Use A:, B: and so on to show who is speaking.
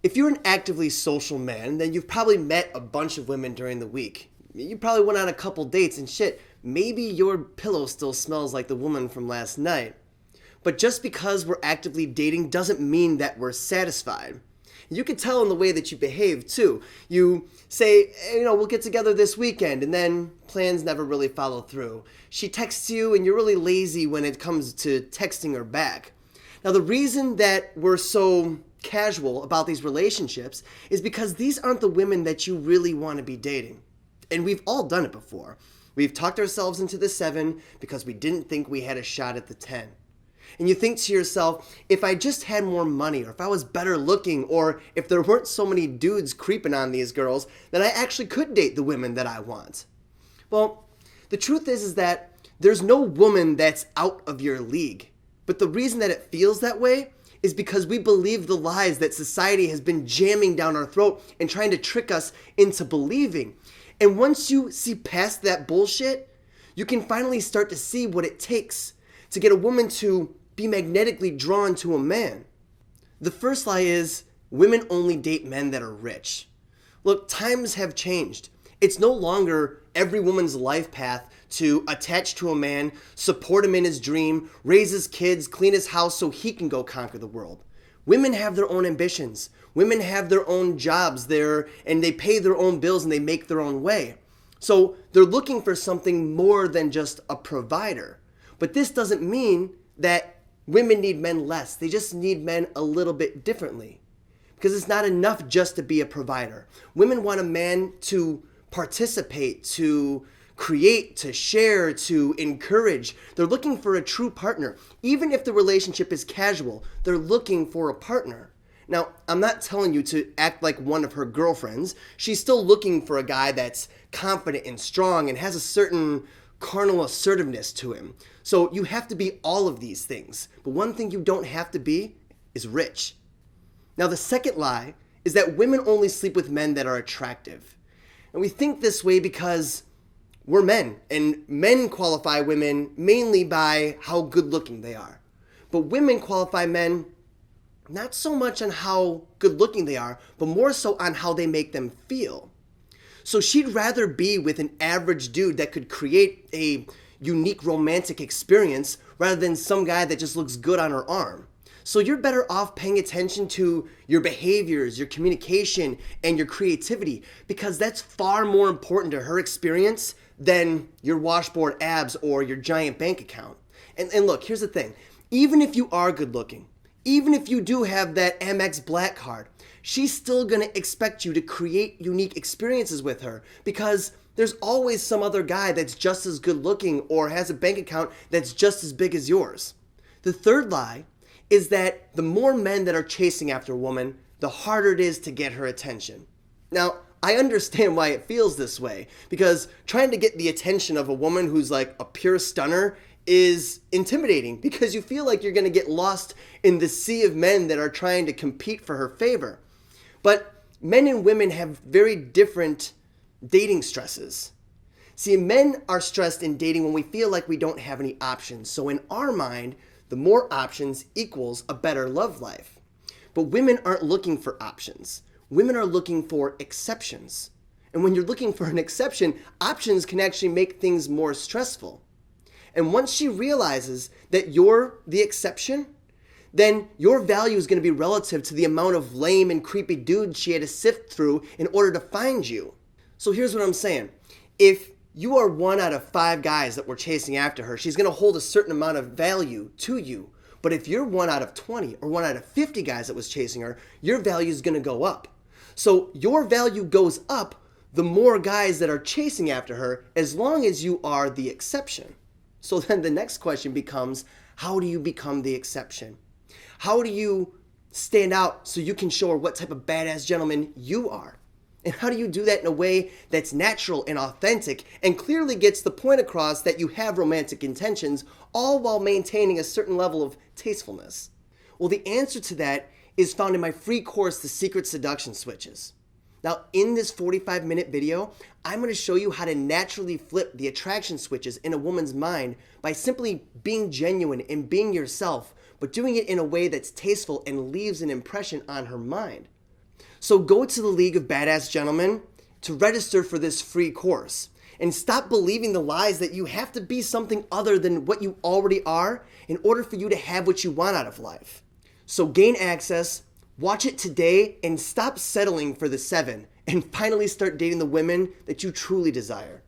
A: If you're an actively social man, then you've probably met a bunch of women during the week. You probably went on a couple dates and shit. Maybe your pillow still smells like the woman from last night. But just because we're actively dating doesn't mean that we're satisfied. You can tell in the way that you behave too. You say, we'll get together this weekend, and then plans never really follow through. She texts you and you're really lazy when it comes to texting her back. Now the reason that we're so casual about these relationships is because these aren't the women that you really want to be dating. And we've all done it before. We've talked ourselves into the 7 because we didn't think we had a shot at the 10. And you think to yourself, if I just had more money, or if I was better looking, or if there weren't so many dudes creeping on these girls, then I actually could date the women that I want. Well, the truth is that there's no woman that's out of your league. But the reason that it feels that way is because we believe the lies that society has been jamming down our throat and trying to trick us into believing. And once you see past that bullshit, you can finally start to see what it takes to get a woman to be magnetically drawn to a man. The first lie is women only date men that are rich. Look, times have changed. It's no longer every woman's life path to attach to a man, support him in his dream, raise his kids, clean his house so he can go conquer the world. Women have their own ambitions. Women have their own jobs there, and they pay their own bills and they make their own way. So they're looking for something more than just a provider. But this doesn't mean that women need men less. They just need men a little bit differently. Because it's not enough just to be a provider. Women want a man to participate, to create, to share, to encourage. They're looking for a true partner. Even if the relationship is casual, they're looking for a partner. Now, I'm not telling you to act like one of her girlfriends. She's still looking for a guy that's confident and strong and has a certain carnal assertiveness to him. So you have to be all of these things. But one thing you don't have to be is rich. Now, the second lie is that women only sleep with men that are attractive. And we think this way because we're men, and men qualify women mainly by how good looking they are. But women qualify men not so much on how good looking they are, but more so on how they make them feel. So she'd rather be with an average dude that could create a unique romantic experience rather than some guy that just looks good on her arm. So you're better off paying attention to your behaviors, your communication, and your creativity, because that's far more important to her experience than your washboard abs or your giant bank account. And look, here's the thing. Even if you are good looking, even if you do have that Amex Black card, she's still going to expect you to create unique experiences with her, because there's always some other guy that's just as good looking or has a bank account that's just as big as yours. The third lie is that the more men that are chasing after a woman, the harder it is to get her attention. Now, I understand why it feels this way, because trying to get the attention of a woman who's like a pure stunner is intimidating, because you feel like you're going to get lost in the sea of men that are trying to compete for her favor. But men and women have very different dating stresses. See, men are stressed in dating when we feel like we don't have any options. So in our mind, the more options equals a better love life. But women aren't looking for options. Women are looking for exceptions. And when you're looking for an exception, options can actually make things more stressful. And once she realizes that you're the exception, then your value is going to be relative to the amount of lame and creepy dudes she had to sift through in order to find you. So here's what I'm saying. If you are 1 out of 5 guys that were chasing after her, she's going to hold a certain amount of value to you. But if you're 1 out of 20 or 1 out of 50 guys that was chasing her, your value is going to go up. So your value goes up the more guys that are chasing after her, as long as you are the exception. So then the next question becomes, how do you become the exception? How do you stand out so you can show her what type of badass gentleman you are? And how do you do that in a way that's natural and authentic and clearly gets the point across that you have romantic intentions, all while maintaining a certain level of tastefulness? Well, the answer to that is found in my free course, The Secret Seduction Switches. Now, in this 45-minute video, I'm going to show you how to naturally flip the attraction switches in a woman's mind by simply being genuine and being yourself, but doing it in a way that's tasteful and leaves an impression on her mind. So go to the League of Badass Gentlemen to register for this free course. And stop believing the lies that you have to be something other than what you already are in order for you to have what you want out of life. So gain access, watch it today, and stop settling for the 7, and finally start dating the women that you truly desire.